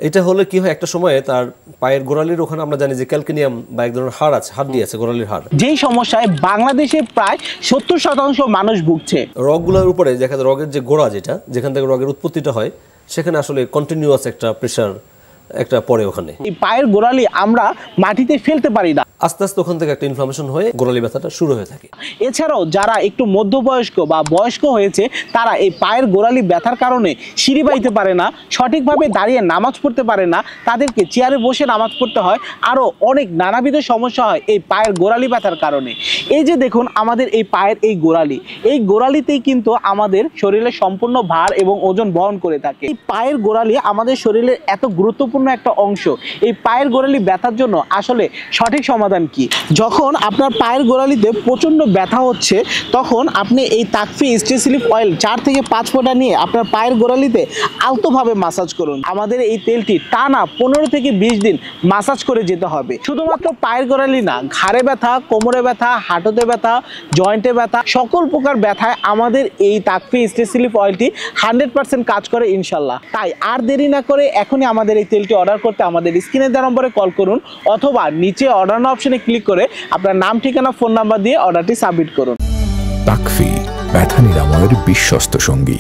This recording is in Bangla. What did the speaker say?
এটা হলে কি হয়, একটা সময়ে তার পায়ের গোড়ালির ওখানে আমরা জানি যে ক্যালকেনিয়াম বা এক ধরনের হাড় আছে, হাড় দিয়ে আছে, গোড়ালির হাড়, যেই সমস্যায় বাংলাদেশে প্রায় 70% মানুষ ভুগছে। রগগুলোর উপরে দেখা যায় রগের যে গোড়া, যেখান থেকে রগের উৎপত্তিটা হয়, সেখানে আসলে কন্টিনিউয়াস একটা প্রেশার একটা পড়ে ওখানে। এই পায়ের গোড়ালি আমরা মাটিতে ফেলতে পারি না, আস্তে আস্তে ওখান থেকে একটা ইনফ্লামেশন হয়ে গোড়ালি ব্যথাটা শুরু হয়ে থাকে। এছাড়াও যারা একটু মধ্যবয়স্ক বা বয়স্ক হয়েছে তারা এই পায়ের গোড়ালি ব্যথার কারণে সিঁড়ি বাইতে পারে না, সঠিকভাবে দাঁড়িয়ে নামাজ পড়তে পারে না, তাদেরকে চেয়ারে বসে নামাজ পড়তে হয়, আরও অনেক নানাবিধ সমস্যা হয় এই পায়ের গোড়ালি ব্যথার কারণে। এই যে দেখুন আমাদের এই পায়ের এই গোড়ালিতেই কিন্তু আমাদের শরীরের সম্পূর্ণ ভার এবং ওজন বহন করে থাকে। এই পায়ের গোড়ালি আমাদের শরীরের এত গুরুত্বপূর্ণ একটা অংশ। এই পায়ের গোড়ালি ব্যথার জন্য আসলে সঠিক সমাধান কি? যখন আপনার পায়ের গোড়ালিতে প্রচন্ড ব্যথা হচ্ছে তখন আপনি এই তাকফি স্ট্রেস রিলিফ অয়েল 4 থেকে 5 ফোঁটা নিয়ে আপনার পায়ের গোড়ালিতে আলতোভাবে মাসাজ করুন। আমাদের এই তেলটি টানা 15 থেকে 20 দিন মাসাজ করে যেতে হবে। শুধুমাত্র পায়ের গোড়ালি না, ঘাড়ে ব্যথা, কোমরে ব্যথা, হাঁটুতে ব্যথা, জয়েন্টে ব্যথা, সকল প্রকার ব্যথায় আমাদের এই তাকফি স্ট্রেস রিলিফ অয়েলটি 100% কাজ করে ইনশাল্লাহ। তাই আর দেরি না করে এখনই আমাদের এই তেলটি অর্ডার করতে আমাদের স্ক্রিনে দেওয়া নম্বরে কল করুন, অথবা নিচে অর্ডার নাও অপশনে ক্লিক করে আপনার নাম, ঠিকানা, ফোন নাম্বার দিয়ে অর্ডারটি সাবমিট করুন। তাকফি, ব্যথা নিরাময়ের বিশ্বস্ত সঙ্গী।